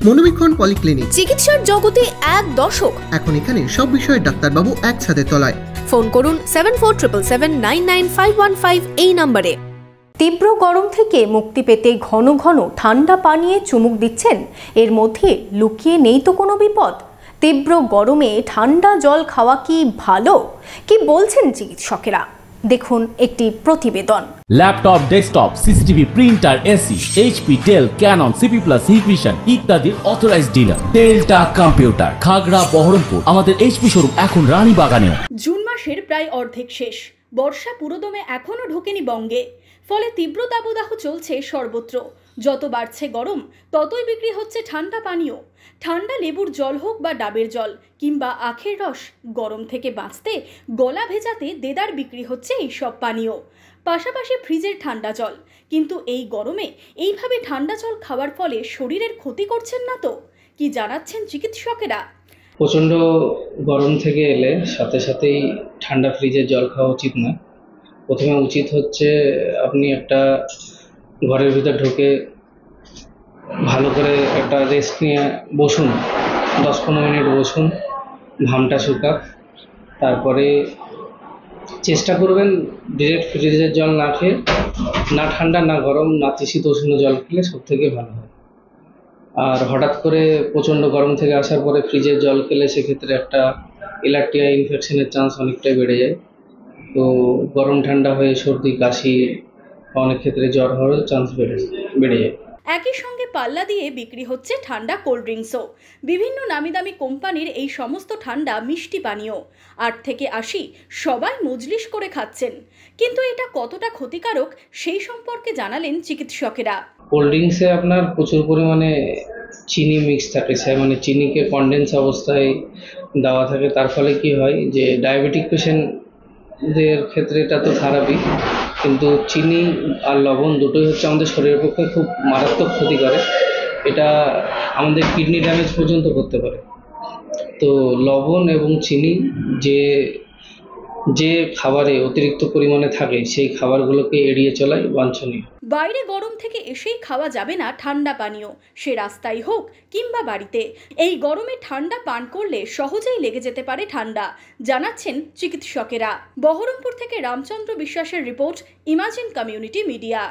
মনোবীক্ষণ polyclinic, চিকিৎসার জগতে এক দশক। এখন এখানে সব বিষয়ে ডাক্তারবাবু একসাথে তলায়। ফোন করুন 7477999515 এই নম্বরে। তীব্র গরম থেকে মুক্তি পেতে ঘন ঘন ঠান্ডা পানীয়ে চুমুক দিচ্ছেন, এর মধ্যে লুকিয়ে নেই তো কোনো বিপদ। তীব্র গরমে ঠান্ডা জল খাওয়া কি ভালো, কি বলছেন চিকিৎসকেরা? দেখুন একটি প্রতিবেদন। Laptop, desktop, CCTV, printer, AC, HP, Dell, Canon, CP plus, Hikvision ইত্যাদির অথরাইজড ডিলার টেলটা কম্পিউটার, খাগড়া, বহরমপুর। আমাদের এইচপি শোরুম এখন রানীবাগানে। জুন মাসের প্রায় অর্ধেক শেষ, বর্ষা পুরোদমে এখনও ঢোকেনি বঙ্গে, ফলে তীব্র দাবদাহ চলছে সর্বত্র। যত বাড়ছে গরম, ততই বিক্রি হচ্ছে ঠান্ডা পানীয়। ঠান্ডা লেবুর জল হোক বা ডাবের জল কিংবা আখের রস, গরম থেকে বাঁচতে গলা ভেজাতে দেদার বিক্রি হচ্ছে এইসব পানীয়। পাশাপাশি ফ্রিজের ঠান্ডা জল। কিন্তু এই গরমে এইভাবে ঠান্ডা জল খাওয়ার ফলে শরীরের ক্ষতি করছেন না তো? কি জানাচ্ছেন চিকিৎসকেরা? প্রচণ্ড গরম থেকে এলে সাথে সাথেই ঠান্ডা ফ্রিজের জল খাওয়া উচিত না। প্রথমে উচিত হচ্ছে আপনি একটা ঘরের ভিতর ঢুকে ভালো করে একটা রেস্ট নিয়ে বসুন, 10-15 মিনিট বসুন, ঘামটা শুকাক। তারপরে চেষ্টা করবেন ডিরেক্ট ফ্রিজের জল না খেয়ে, না ঠান্ডা না গরম, নাতিশীতোষ্ণ জল খেলে সব থেকে ভালো হয়। আর হঠাৎ করে প্রচণ্ড গরম থেকে আসার পরে ফ্রিজের জল খেলে সেক্ষেত্রে একটা অ্যালার্জিয়া ইনফেকশনের চান্স অনেকটাই বেড়ে যায়। তো গরম ঠান্ডা হয়ে সর্দি, কাশি, অনেক ক্ষেত্রে জ্বর হওয়ার চান্স বেড়ে যায়। একই সঙ্গে পাল্লা দিয়ে বিক্রি হচ্ছে ঠান্ডা কোল্ড ড্রিঙ্কসও। বিভিন্ন নামি দামি কোম্পানির এই সমস্ত ঠান্ডা মিষ্টি পানীয় 8 থেকে 80 সবাই মজলিস করে খাচ্ছেন। কিন্তু এটা কতটা ক্ষতিকারক সেই সম্পর্কে জানালেন চিকিৎসকেরা। কোল্ড ড্রিঙ্কসে আপনার প্রচুর পরিমাণে চিনি মিক্স থাকে, মানে চিনিকে কনডেন্স অবস্থায় দেওয়া থাকে। তার ফলে কি হয় যে ডায়াবেটিক পেশেন্টদের ক্ষেত্রে এটা তো খারাপই, কিন্তু চিনি আর লবণ দুটোই হচ্ছে আমাদের শরীরের পক্ষে খুব মারাত্মক ক্ষতি করে। এটা আমাদের কিডনি ড্যামেজ পর্যন্ত করতে পারে। তো লবণ এবং চিনি যে খাবারে অতিরিক্ত পরিমাণে থাকে সেই খাবারগুলোকে এড়িয়ে চলাই বাঞ্ছনীয়। বাইরে গরম থেকে এসেই খাওয়া যাবে না ঠান্ডা পানীয়, সে রাস্তায় হোক কিংবা বাড়িতে। এই গরমে ঠান্ডা পান করলে সহজেই লেগে যেতে পারে ঠান্ডা, জানাচ্ছেন চিকিৎসকেরা। বহরমপুর থেকে রামচন্দ্র বিশ্বাসের রিপোর্ট, ইমাজিন কমিউনিটি মিডিয়া।